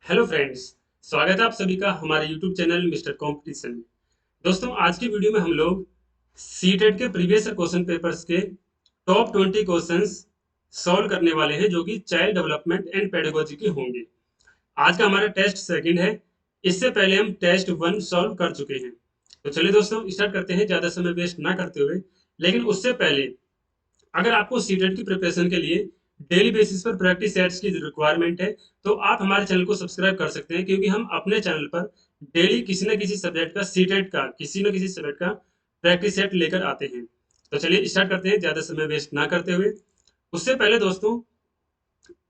Hello friends. स्वागत है आप सभी का हमारे यूट्यूब चैनल मिस्टर कंपटीशन में। दोस्तों, आज की वीडियो में हम लोग सीटेट के प्रीवियस क्वेश्चन पेपर्स के टॉप 20 क्वेश्चंस सॉल्व करने वाले हैं, जो कि चाइल्ड डेवलपमेंट एंड पेडागोजी के होंगे। आज का हमारा टेस्ट सेकंड है। इससे पहले हम टेस्ट वन सॉल्व कर चुके हैं। तो चलिए दोस्तों, स्टार्ट करते हैं ज्यादा समय वेस्ट ना करते हुए। लेकिन उससे पहले, अगर आपको सीटेट की प्रिपरेशन के लिए डेली बेसिस पर प्रैक्टिस सेट्स की रिक्वायरमेंट है, तो आप हमारे चैनल को सब्सक्राइब कर सकते हैं, क्योंकि हम अपने चैनल पर डेली किसी न किसी सब्जेक्ट का सीटेट का किसी न किसी सब्जेक्ट का प्रैक्टिस सेट लेकर आते हैं। तो चलिए स्टार्ट करते हैं ज्यादा समय वेस्ट ना करते हुए। उससे पहले दोस्तों,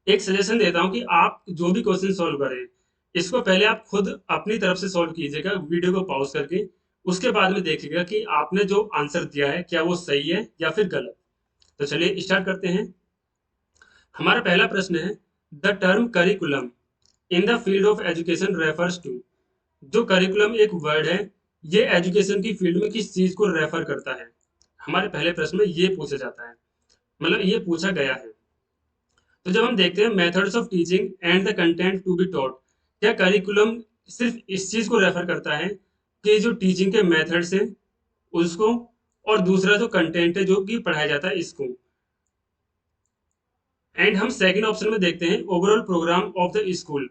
एक सजेशन देता हूँ कि आप जो भी क्वेश्चन सॉल्व करें, इसको पहले आप खुद अपनी तरफ से सॉल्व कीजिएगा वीडियो को पॉज करके। उसके बाद में देखिएगा कि आपने जो आंसर दिया है क्या वो सही है या फिर गलत। तो चलिए स्टार्ट करते हैं। हमारा पहला प्रश्न है, the term curriculum in the field of education refers to. जो करिकुलम एक वर्ड है, ये एजुकेशन की फील्ड में किस चीज को रेफर करता है? हमारे पहले प्रश्न में ये पूछा जाता है, मतलब ये पूछा गया है। तो जब हम देखते हैं methods of teaching and the content to be taught, क्या करिकुलम सिर्फ इस चीज को रेफर करता है कि जो टीचिंग के मेथड्स हैं उसको, और दूसरा जो कंटेंट है जो कि पढ़ाया जाता है इसको। एंड हम सेकंड ऑप्शन में देखते हैं overall programme of the school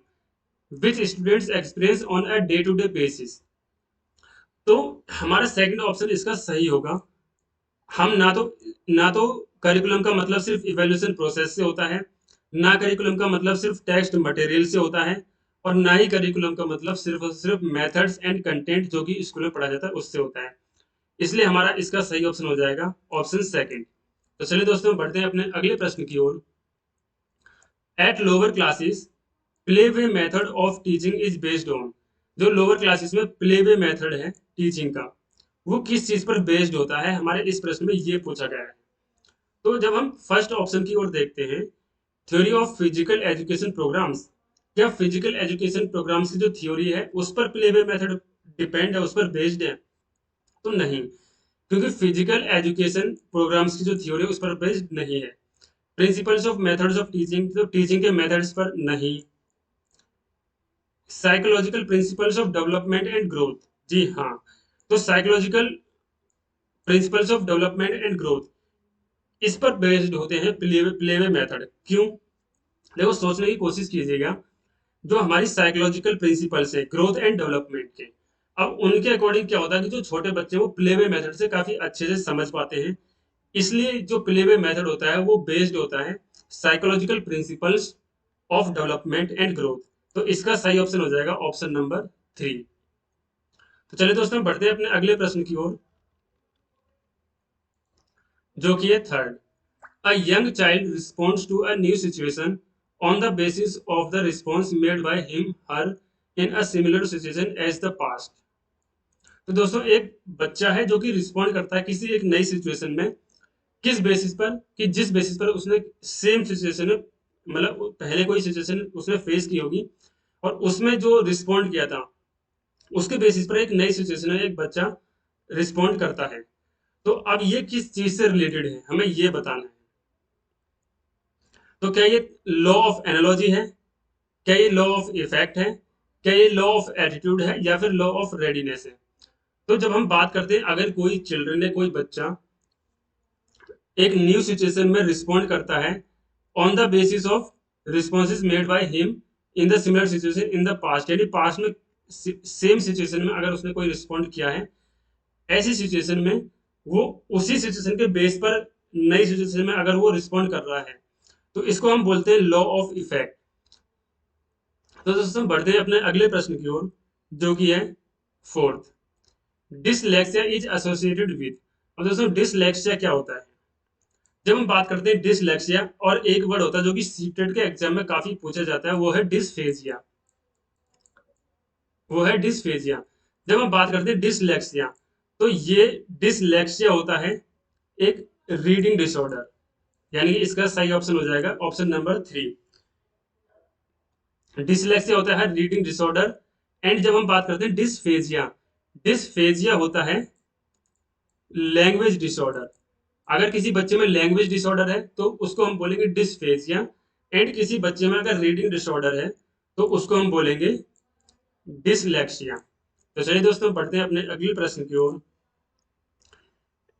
which students experience on a day to day basis. तो हमारा सेकंड ऑप्शन इसका सही होगा। हम ना तो करिकुलम का मतलब सिर्फ इवैल्यूएशन प्रोसेस से होता है, ना करिकुलम का मतलब सिर्फ टेक्स्ट मटेरियल से होता है, और ना ही करिकुलम का मतलब सिर्फ और सिर्फ मेथड्स एंड कंटेंट जो कि स्कूल में पढ़ाया जाता है उससे होता है। इसलिए हमारा इसका सही ऑप्शन हो जाएगा ऑप्शन सेकंड। तो चलिए दोस्तों, बढ़ते हैं अपने अगले प्रश्न की ओर। At lower classes play way method of teaching is based on. जो लोअर क्लासेस में प्ले वे मेथड है टीचिंग का, वो किस चीज पर बेस्ड होता है? हमारे इस प्रश्न में ये पूछा गया है। तो जब हम फर्स्ट ऑप्शन की ओर देखते हैं, theory of physical education programmes, क्या फिजिकल एजुकेशन प्रोग्राम्स की जो थ्योरी है उस पर प्ले वे मेथड डिपेंड है, उस पर बेस्ड है? तो नहीं, क्योंकि फिजिकल एजुकेशन प्रोग्राम्स की जो थ्योरी है उस पर बेस्ड नहीं है। Principles of methods of teaching, तो टीचिंग के मेथड्स पर नहीं। Psychological principles of development and growth, जी हाँ, तो psychological principles of development and growth इस पर बेस्ड होते हैं प्लेवे मेथड। क्यों? देखो, सोचने की कोशिश कीजिएगा। जो हमारी साइकोलॉजिकल प्रिंसिपल्स है ग्रोथ एंड डेवलपमेंट के, अब उनके अकॉर्डिंग क्या होता है कि जो छोटे बच्चे हैं वो प्लेवे मेथड से काफी अच्छे से समझ पाते हैं। इसलिए जो प्लेवे मेथड होता है वो बेस्ड होता है psychological principles of development and growth. तो इसका सही ऑप्शन हो जाएगा ऑप्शन नंबर 3। तो चलिए दोस्तों, बढ़ते हैं अपने अगले प्रश्न की ओर, जो कि है third. A young child responds to a new situation on the basis of the response made by him her in a similar situation as the past. तो दोस्तों, एक बच्चा है जो कि रिस्पॉन्ड करता है किसी एक नई सिचुएशन में, किस बेसिस पर? कि जिस बेसिस पर उसने सेम सिचुएशन में, मतलब पहले कोई सिचुएशन उसने फेस की होगी और उसमें जो रिस्पॉन्ड किया था, उसके बेसिस पर एक नई सिचुएशन में एक बच्चा रिस्पॉन्ड करता है। तो अब ये किस चीज से रिलेटेड है, हमें ये बताना है। तो क्या ये लॉ ऑफ एनालॉजी है, क्या ये लॉ ऑफ इफेक्ट है, क्या ये लॉ ऑफ एटीट्यूड है, या फिर लॉ ऑफ रेडीनेस है? तो जब हम बात करते हैं, अगर कोई चिल्ड्रन है, कोई बच्चा एक न्यू सिचुएशन में रिस्पॉन्ड करता है on the basis of responses made by him in the similar situation in the past, यानी पास्ट में सेम सिचुएशन में अगर उसने कोई रिस्पॉन्ड किया है, ऐसी सिचुएशन में वो उसी सिचुएशन के बेस पर नई सिचुएशन में अगर वो रिस्पॉन्ड कर रहा है, तो इसको हम बोलते हैं लॉ ऑफ इफेक्ट। तो दोस्तों, बढ़ते हैं अपने अगले प्रश्न की ओर, जो कि है fourth. Dyslexia is associated with. और दोस्तों, डिसलेक्सिया क्या होता है? जब हम बात करते हैं डिसलेक्सिया, और एक वर्ड होता है जो कि सीटेट के एग्जाम में काफी पूछा जाता है, वो है डिसफेजिया। वो है डिसफेजिया। जब हम बात करते हैं डिसलेक्सिया, तो ये डिसलेक्सिया होता है एक रीडिंग डिसऑर्डर, यानी इसका सही ऑप्शन हो जाएगा ऑप्शन नंबर 3। डिसलेक्सिया होता है रीडिंग डिसऑर्डर। एंड जब हम बात करते हैं डिसफेजिया, डिसफेजिया होता है लैंग्वेज डिसऑर्डर। अगर किसी बच्चे में लैंग्वेज डिसऑर्डर है तो उसको हम बोलेंगे डिसफेजिया। एंड किसी बच्चे में अगर रीडिंग डिसऑर्डर है तो उसको हम बोलेंगे डिसलेक्सिया। तो चलिए दोस्तों बढ़ते हैं अपने अगले प्रश्न की ओर।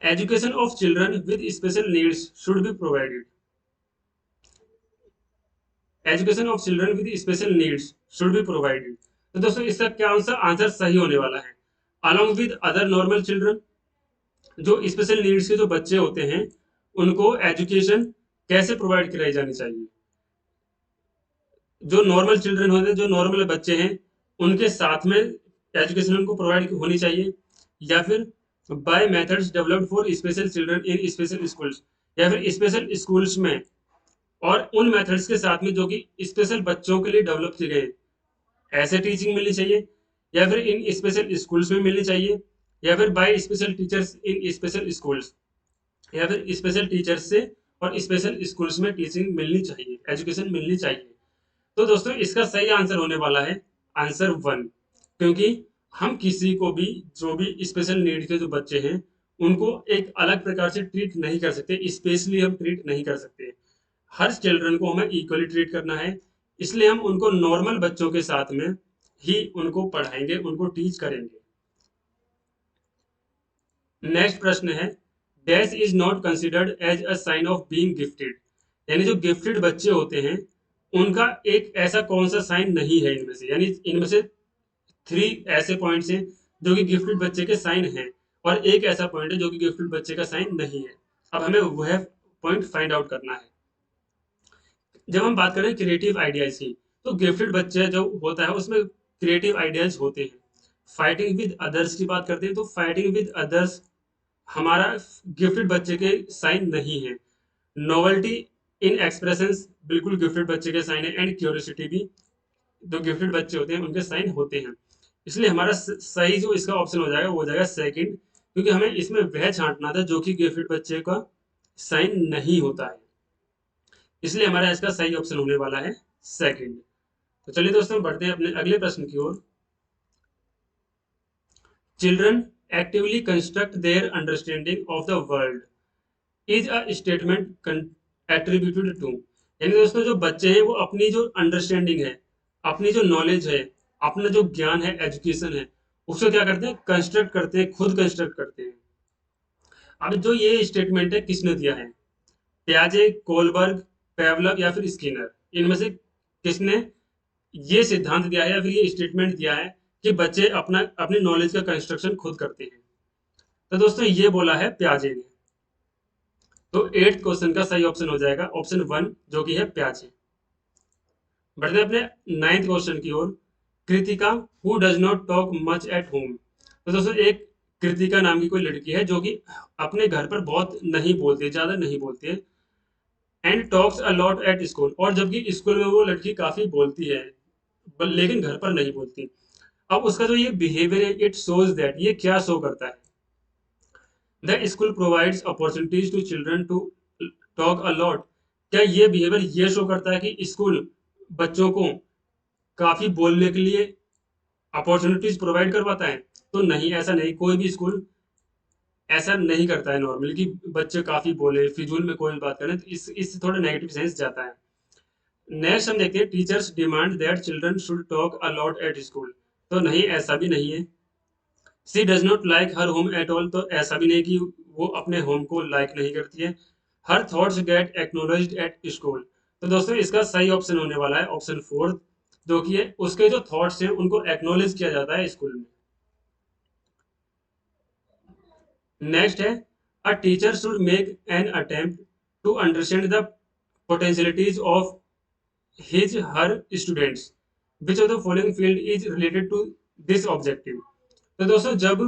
Education of children with special needs should be provided. Education of children with special needs should be provided. तो दोस्तों इसका क्या आंसर सही होने वाला है। Along with other normal children, जो स्पेशल नीड्स के जो बच्चे होते हैं उनको एजुकेशन कैसे प्रोवाइड कराई जानी चाहिए। जो नॉर्मल चिल्ड्रन होते हैं, जो नॉर्मल बच्चे हैं, उनके साथ में एजुकेशन उनको प्रोवाइड होनी चाहिए, या फिर by methods developed for special children in special schools, या फिर स्पेशल स्कूल्स में और उन मेथड्स के साथ में जो कि स्पेशल बच्चों के लिए डेवलप किए गए ऐसे टीचिंग मिलनी चाहिए, या फिर इन स्पेशल स्कूल्स में मिलनी चाहिए, या फिर by special teachers in special schools, या फिर स्पेशल टीचर्स से और स्पेशल स्कूल्स में टीचिंग मिलनी चाहिए, एजुकेशन मिलनी चाहिए। तो दोस्तों इसका सही आंसर होने वाला है आंसर 1, क्योंकि हम किसी को भी, जो भी स्पेशल नीड के जो बच्चे हैं, उनको एक अलग प्रकार से ट्रीट नहीं कर सकते, स्पेशली हम ट्रीट नहीं कर सकते। हर चिल्ड्रन को हमें इक्वली ट्रीट करना है, इसलिए हम उनको नॉर्मल बच्चों के साथ में ही उनको पढ़ाएंगे, उनको टीच करेंगे। नेक्स्ट प्रश्न है, dash is not considered as a sign of being gifted. यानी जो गिफ्टेड बच्चे होते हैं उनका एक ऐसा कौन सा साइन नहीं है इनमें से, यानी इनमें से 3 ऐसे पॉइंट्स हैं जो कि गिफ्टेड बच्चे के साइन हैं, और एक ऐसा पॉइंट है जो कि गिफ्टेड बच्चे का साइन नहीं है। अब हमें वह पॉइंट फाइंड आउट करना है। जब हम बात करें क्रिएटिव आइडियाज की, तो गिफ्टेड बच्चे जो होता है उसमें क्रिएटिव आइडियाज होते हैं। फाइटिंग विद अदर्स की बात करते हैं, तो फाइटिंग विद अदर्स हमारा गिफ्टेड बच्चे के साइन नहीं है। नोवेल्टी इन एक्सप्रेशंस बिल्कुल गिफ्टेड बच्चे के साइन है, एंड क्यूरियोसिटी भी जो गिफ्टेड बच्चे होते हैं उनके साइन होते हैं। इसलिए हमारा सही जो इसका ऑप्शन हो जाएगा वो हो जाएगा सेकंड, क्योंकि हमें इसमें वह छांटना था जो कि गिफ्टेड बच्चे का साइन नहीं होता है। इसलिए हमारा इसका सही ऑप्शन होने वाला है सेकंड। तो चलिए दोस्तों बढ़ते हैं अपने अगले प्रश्न की ओर। Children actively construct their understanding of the world is a statement attributed to. यानी दोस्तों जो बच्चे हैं वो अपनी जो अंडरस्टैंडिंग है, अपनी जो नॉलेज है, अपना जो ज्ञान है, एजुकेशन है, उसको क्या करते हैं, कंस्ट्रक्ट करते हैं, खुद कंस्ट्रक्ट करते हैं। अब जो ये स्टेटमेंट है किसने दिया है, प्याजे, कोलबर्ग, पेवलव या फिर स्किनर, इनमें से किसने ये सिद्धांत दिया है या फिर ये स्टेटमेंट दिया है कि बच्चे अपना अपनी नॉलेज का कंस्ट्रक्शन खुद करते हैं। तो दोस्तों ये बोला है प्याजे ने। तो 8th क्वेश्चन का सही ऑप्शन हो जाएगा ऑप्शन 1, जो कि है प्याजे। बढ़ते हैं अपने 9th क्वेश्चन की ओर। Kritika who does not talk much at home. तो दोस्तों एक कृतिका नाम की कोई लड़की है जो कि अपने घर पर बहुत नहीं बोलती है, ज्यादा नहीं बोलती है, and talks a lot at school, और जबकि स्कूल में वो लड़की काफी बोलती है, लेकिन घर पर नहीं बोलती। अब उसका जो ये बिहेवियर है, इट शोज दैट, ये क्या शो करता है, the school provides opportunities to children to talk a lot. क्या ये बिहेवियर ये शो करता है कि स्कूल बच्चों को काफी बोलने के लिए अपॉर्चुनिटीज प्रोवाइड करवाता है? तो नहीं, ऐसा नहीं, कोई भी स्कूल ऐसा नहीं करता है नॉर्मली कि बच्चे काफी बोले, फिजूल में कोई बात करें, तो इससे थोड़ा नेगेटिव सेंस जाता है। नेक्स्ट हम देखते हैं, teachers demand that children should talk a lot at school. तो नहीं, ऐसा भी नहीं है। She does not like her home at all. तो ऐसा भी नहीं कि वो अपने होम को लाइक नहीं करती है। Her thoughts get acknowledged at school. तो दोस्तों इसका सही ऑप्शन होने वाला है ऑप्शन 4, जो कि है उसके जो थॉट्स हैं उनको एक्नोलेज किया जाता है स्कूल में। नेक्स्ट है, a teacher should make an attempt to understand the potentialities of his her students, which of the following field is related to this objective. तो दोस्तों जब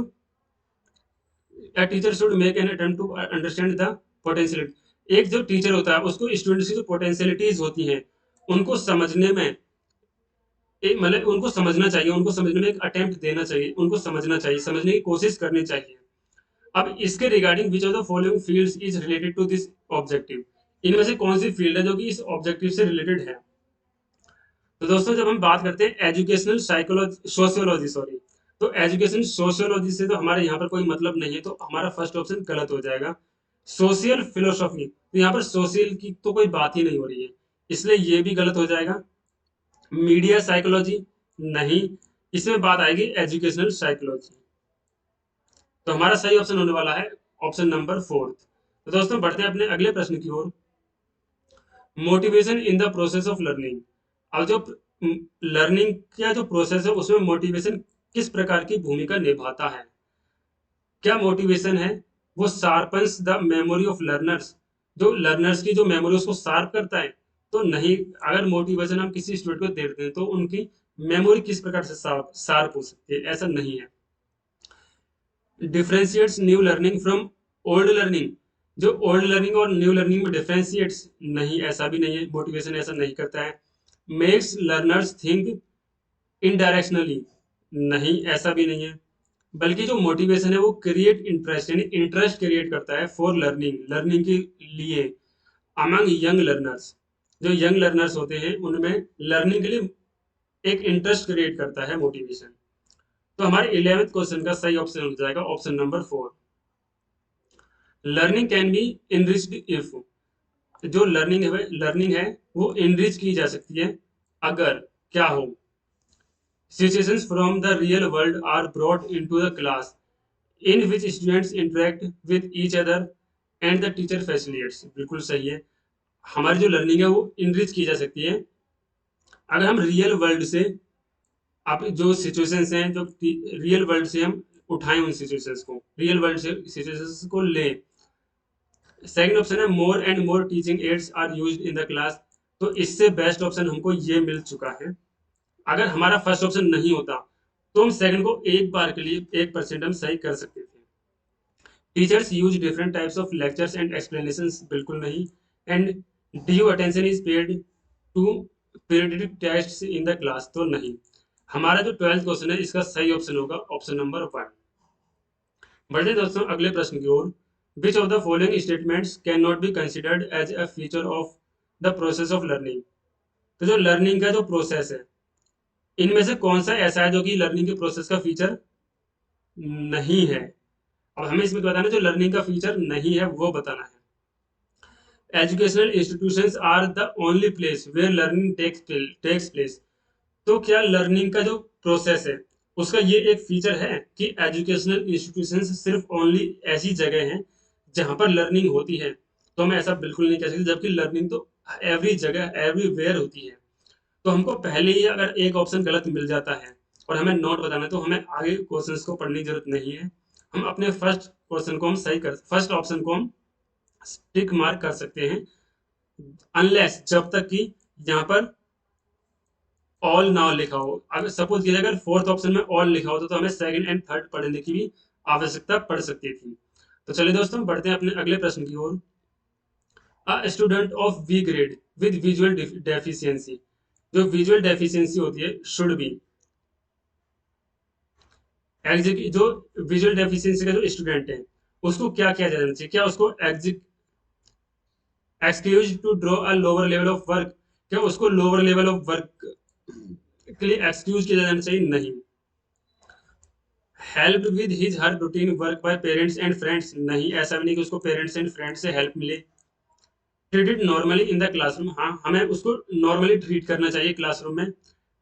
a teacher should make an attempt to understand the potentiality, एक जो teacher होता है उसको students की जो पोटेंशियलिटीज होती हैं उनको समझने में, एक मतलब उनको समझना चाहिए, उनको समझने में एक अटेम्प्ट देना चाहिए, उनको समझना चाहिए, समझने की कोशिश करनी चाहिए। अब इसके regarding which of the following fields is related to this objective, इनमें से कौन सी फील्ड है जो कि इस ऑब्जेक्टिव से रिलेटेड है? तो दोस्तों जब हम बात करते हैं एजुकेशनल साइकोलॉजी, सोशियोलॉजी, सॉरी, तो एजुकेशन सोशियोलॉजी से तो हमारे यहाँ पर कोई मतलब नहीं है, तो हमारा फर्स्ट ऑप्शन गलत हो जाएगा। सोशल फिलोसॉफी, तो यहाँ पर सोशल की तो कोई बात ही नहीं हो रही है, इसलिए ये भी गलत हो जाएगा। मीडिया साइकोलॉजी नहीं, इसमें बात आएगी एजुकेशनल साइकोलॉजी। तो हमारा सही ऑप्शन होने वाला है ऑप्शन नंबर फोर्थ। तो दोस्तों बढ़ते हैं अपने अगले प्रश्न की ओर। Motivation in the process of learning. अब जो लर्निंग का जो प्रोसेस है उसमें मोटिवेशन किस प्रकार की भूमिका निभाता है? क्या मोटिवेशन है वो sharpens the memory of learners, जो लर्नर्स की जो मेमोरी उसको शार्प करता है? तो नहीं। अगर मोटिवेशन हम किसी स्टूडेंट को देते हैं तो उनकी मेमोरी किस प्रकार से शार्प हो सकती है? ऐसा नहीं है। Differentiates new learning from old learning, जो ओल्ड लर्निंग और न्यू लर्निंग में डिफरेंशिएट्स, नहीं ऐसा भी नहीं है, मोटिवेशन ऐसा नहीं करता है। मेक्स लर्नर्स थिंक इनडायरेक्शनली, नहीं ऐसा भी नहीं है। बल्कि जो मोटिवेशन है वो क्रिएट इंटरेस्ट, यानी इंटरेस्ट क्रिएट करता है फॉर लर्निंग, लर्निंग के लिए, अमंग यंग लर्नर्स, जो यंग लर्नर्स होते हैं उनमें लर्निंग के लिए एक इंटरेस्ट क्रिएट करता है मोटिवेशन। तो हमारे 11th क्वेश्चन का सही ऑप्शन हो जाएगा option number 4। Learning can be enriched if, जो लर्निंग है वो इनरिच की जा सकती है अगर क्या हो, situations from the real world are brought into the class in which students interact with each other and the teacher facilitates। बिल्कुल सही है। हमारी जो लर्निंग है वो इनरिच की जा सकती है अगर हम रियल वर्ल्ड से, आप जो सिचुएशंस हैं जो रियल वर्ल्ड से हम उठाएं, उन सिचुएशंस को, रियल वर्ल्ड से सिचुएशंस को लें। सेकंड ऑप्शन है more and more teaching aids are used in the class. तो इससे बेस्ट ऑप्शन हमको ये मिल चुका है। अगर हमारा फर्स्ट ऑप्शन नहीं होता तो हम सेकंड को एक बार के लिए 1% हम सही कर सकते थे। Teachers use different types of lectures and explanations, बिल्कुल नहीं। And due attention is paid to periodic tests in the class, तो नहीं। हमारा जो 12th क्वेश्चन है इसका सही ऑप्शन होगा ऑप्शन नंबर 1। बढ़ते दोस्तों अगले प्रश्न की ओर। Which of the following statements can not be considered as a feature of the process of learning. तो जो लर्निंग का जो प्रोसेस है इनमें से कौन सा ऐसा है जो कि लर्निंग के प्रोसेस का फीचर नहीं है? अब हमें इसमें बताना है जो लर्निंग का फीचर नहीं है वो बताना है। Educational institutions are the only place where learning takes place. तो क्या लर्निंग का जो प्रोसेस है उसका ये एक फीचर है कि एजुकेशनल इंस्टीट्यूशंस सिर्फ ओनली ऐसी जगह हैं जहां पर लर्निंग होती है? तो हम ऐसा बिल्कुल नहीं कह सकते, जबकि लर्निंग तो एवरी जगह एवरीवेयर होती है। तो हमको पहले ही अगर एक ऑप्शन गलत मिल जाता है और हमें नोट बताना है तो हमें आगे क्वेश्चंस को पढ़ने की जरूरत नहीं है। हम अपने फर्स्ट ऑप्शन को हम टिक मार्क कर सकते हैं, अनलेस जब तक कि यहाँ पर ऑल ना लिखा हो। अगर सपोज कीजिए अगर फोर्थ ऑप्शन में ऑल लिखा होता तो हमें सेकंड एंड थर्ड पढ़ने की भी आवश्यकता पड़ सकती थी। तो चलिए दोस्तों बढ़ते हैं अपने अगले प्रश्न की ओर। A student of B grade with visual deficiency, जो विजुअल डेफिशिएंसी होती है शुड बी, जो विजुअल डेफिशिएंसी का जो स्टूडेंट है उसको क्या किया जाना चाहिए? क्या उसको excuse to draw a lower level of work? क्या उसको लोअर लेवल ऑफ वर्क के लिए एक्सक्यूज किया जाना चाहिए? नहीं। Help with his her routine work by parents and friends, नहीं ऐसा भी नहीं कि उसको पेरेंट्स एंड फ्रेंड्स से हेल्प मिले। Treated normally in the classroom, हाँ हमें उसको नॉर्मली ट्रीट करना चाहिए क्लासरूम में।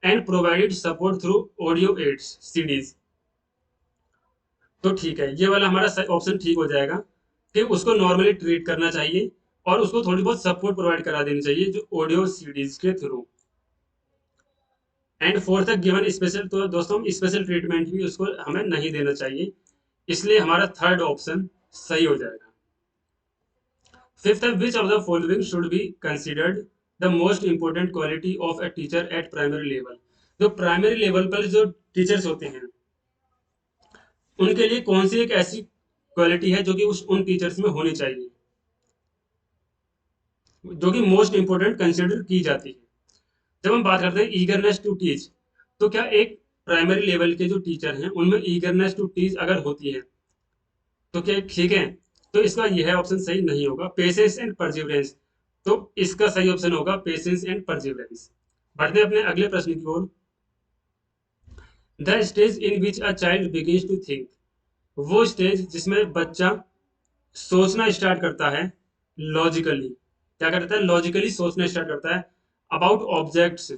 And provided support through audio aids CDs, तो ठीक है ये वाला हमारा ऑप्शन ठीक हो जाएगा कि उसको नॉर्मली ट्रीट करना चाहिए और उसको थोड़ी बहुत सपोर्ट प्रोवाइड करा देनी चाहिए जो ऑडियो सीडीज के थ्रू। एंड फोर्थ तक गिवन स्पेशल, तो दोस्तों स्पेशल ट्रीटमेंट भी उसको हमें नहीं देना चाहिए, इसलिए हमारा थर्ड ऑप्शन सही हो जाएगा। फिफ्थ है विच of the following should be considered the most important quality of a teacher at primary level. जो प्राइमरी लेवल पर जो टीचर्स होते हैं उनके लिए कौन सी एक ऐसी क्वालिटी है जो कि उन टीचर्स में होनी चाहिए, जो कि मोस्ट इंपोर्टेंट कंसिडर की जाती है? जब हम बात करते हैं ईगरनेस टू टीच, तो क्या एक प्राइमरी लेवल के जो टीचर हैं उनमें ईगरनेस टू टीच अगर होती है तो क्या ठीक है? तो इसका यह ऑप्शन सही नहीं होगा। पेशेंस एंड परसिवरेंस, तो इसका सही ऑप्शन होगा पेशेंस एंड परसिवरेंस। बढ़ते हैं अपने अगले प्रश्न की ओर। The stage in which a child begins to think, वो स्टेज जिसमें बच्चा सोचना स्टार्ट करता है लॉजिकली, क्या करता है? लॉजिकली सोचना स्टार्ट करता है about objects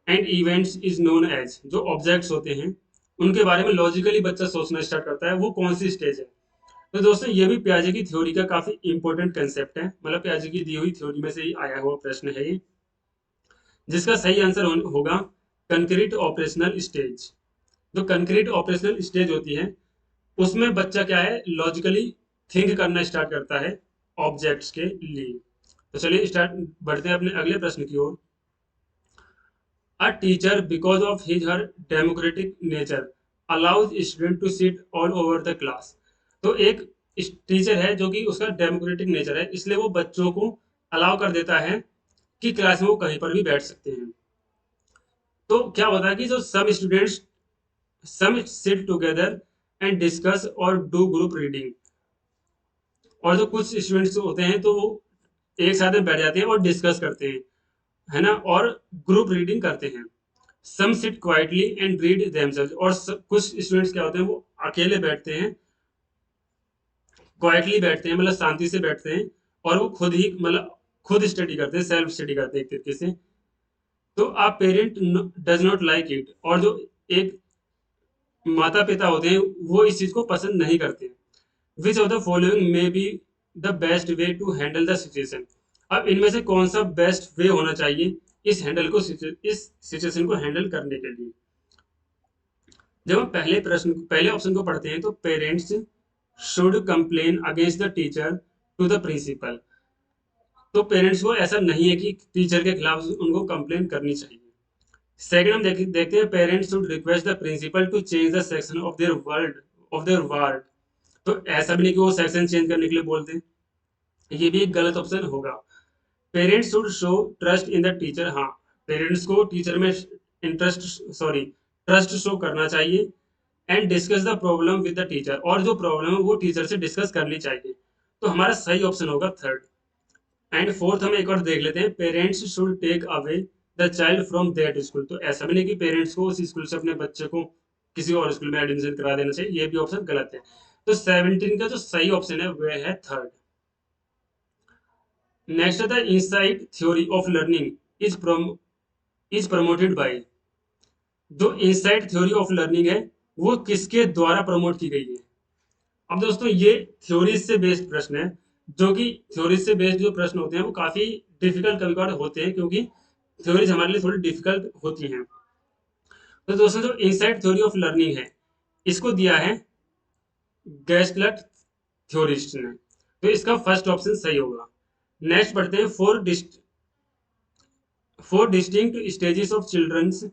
and events is known as, जो ऑब्जेक्ट्स होते हैं उनके बारे में लॉजिकली बच्चा सोचना स्टार्ट करता है, वो कौन सी स्टेज है। तो दोस्तों ये भी पियाजे की थ्योरी का काफी इंपॉर्टेंट कंसेप्ट है, मतलब पियाजे की दी हुई थ्योरी में से ही आया हुआ प्रश्न है ये, जिसका सही आंसर होगा कंक्रीट ऑपरेशनल स्टेज। जो कंक्रीट ऑपरेशनल स्टेज होती है उसमें बच्चा क्या है, लॉजिकली थिंक करना स्टार्ट करता है ऑब्जेक्ट्स के लिए। तो चलिए स्टार्ट बढ़ते हैं अपने अगले प्रश्न की ओर। A teacher, because of his her democratic nature, allows student to sit all over the class. तो एक टीचर है जो कि उसका डेमोक्रेटिक नेचर है, इसलिए वो बच्चों को अलाउ कर देता है कि क्लास में वो कहीं पर भी बैठ सकते हैं। तो क्या होता है कि जो सम सिट टुगेदर एंड डिस्कस और डू ग्रुप रीडिंग, और जो कुछ स्टूडेंट्स होते हैं तो वो एक साथ में बैठ जाते हैं और डिस्कस करते हैं, है ना, और ग्रुप रीडिंग करते हैं। Some sit quietly and read themselves, और कुछ स्टूडेंट्स क्या होते हैं वो अकेले बैठते हैं, क्वाइटली बैठते हैं, मतलब शांति से बैठते हैं, और वो खुद ही मतलब खुद स्टडी करते हैं, सेल्फ स्टडी करते हैं एक तरीके से। तो आप parent does not like it, और जो एक माता पिता होते हैं वो इस चीज को पसंद नहीं करते। Which of the following may be the best way to handle the situation. अब इनमें से कौन सा बेस्ट वे होना चाहिए इस सिचुएशन को हैंडल करने के लिए। जब हम पहले ऑप्शन को पढ़ते हैं तो parents should complain against the teacher to the principal. तो पेरेंट्स को ऐसा नहीं है कि टीचर के खिलाफ उनको कंप्लेन करनी चाहिए। सेकंड हम देखते हैं parents should request the principal to change the section of their ward. तो ऐसा भी नहीं कि वो सेक्शन चेंज करने के लिए बोलते हैं, ये भी एक गलत ऑप्शन होगा। Parents should show trust in the teacher, हाँ, पेरेंट्स को टीचर में ट्रस्ट शो करना चाहिए। And discuss the problem with the teacher, और जो प्रॉब्लम है वो टीचर से डिस्कस करनी चाहिए। तो हमारा सही ऑप्शन होगा थर्ड। एंड फोर्थ हम एक और देख लेते हैं, parents should take away the child from that school. तो ऐसा भी नहीं कि पेरेंट्स को उस स्कूल से अपने बच्चे को किसी और स्कूल में एडमिशन करा देना चाहिए, ये भी ऑप्शन गलत है। तो 17 का जो सही ऑप्शन है वह है third. Next the insight theory of learning is promoted by. जो इनसाइट थ्योरी ऑफ लर्निंग है वो किसके द्वारा प्रमोट की गई है। अब दोस्तों ये थ्योरी से बेस्ड प्रश्न है, जो कि थ्योरी से बेस्ड जो प्रश्न होते हैं वो काफी डिफिकल्ट कभी कभार होते हैं, क्योंकि थ्योरीज हमारे लिए थोड़ी डिफिकल्ट होती हैं। तो दोस्तों जो इनसाइट थ्योरी ऑफ लर्निंग है इसको दिया है गैस्टलट थ्योरिस्ट ने, तो इसका फर्स्ट ऑप्शन सही होगा। नेक्स्ट पढ़ते हैं, four distinct stages of children's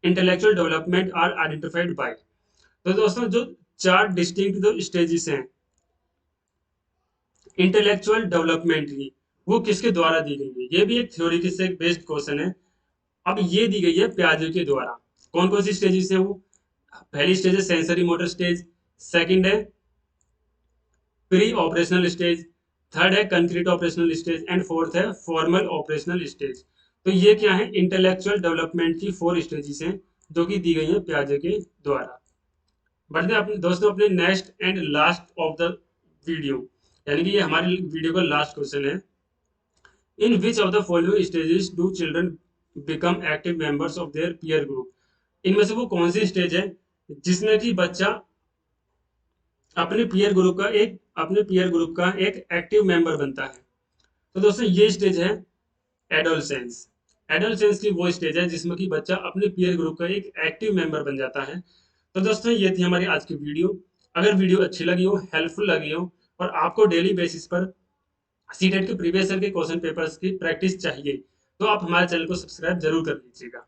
intellectual development are identified by. तो दोस्तों जो चार डिस्टिंक्ट जो स्टेजेस हैं इंटेलेक्चुअल डेवलपमेंट की, वो किसके द्वारा दी गई है, ये भी एक थ्योरी से बेस्ड क्वेश्चन है। अब ये दी गई है पियाजे के द्वारा। कौन कौन सी स्टेजेस है वो, पहली स्टेज है सेंसरी मोटर स्टेज, सेकंड है प्री ऑपरेशनल स्टेज, थर्ड है concrete operational stage, and fourth है फॉर्मल ऑपरेशनल स्टेज। तो ये क्या है, इंटेलेक्चुअल डेवलपमेंट की 4 स्टेजेस हैं जो कि दी गई है पियाजे के द्वारा। बढ़ते हैं अपने दोस्तों अपने next and last of the video, यानी कि ये हमारी वीडियो का लास्ट क्वेश्चन है। In which of the following stages do children become active members of their peer group. इनमें से वो कौन सी स्टेज है जिसमें कि बच्चा अपने पीयर ग्रुप का एक एक्टिव मेंबर बनता है। तो दोस्तों ये स्टेज है एडोलसेंस। एडोलसेंस की वो स्टेज है जिसमें कि बच्चा अपने पीयर ग्रुप का एक एक्टिव मेंबर बन जाता है। तो दोस्तों ये थी हमारी आज की वीडियो। अगर वीडियो अच्छी लगी हो, हेल्पफुल लगी हो, और आपको डेली बेसिस पर सीटेट के प्रीवियस ईयर के क्वेश्चन पेपर्स की प्रैक्टिस चाहिए, तो आप हमारे चैनल को सब्सक्राइब जरूर कर लीजिएगा।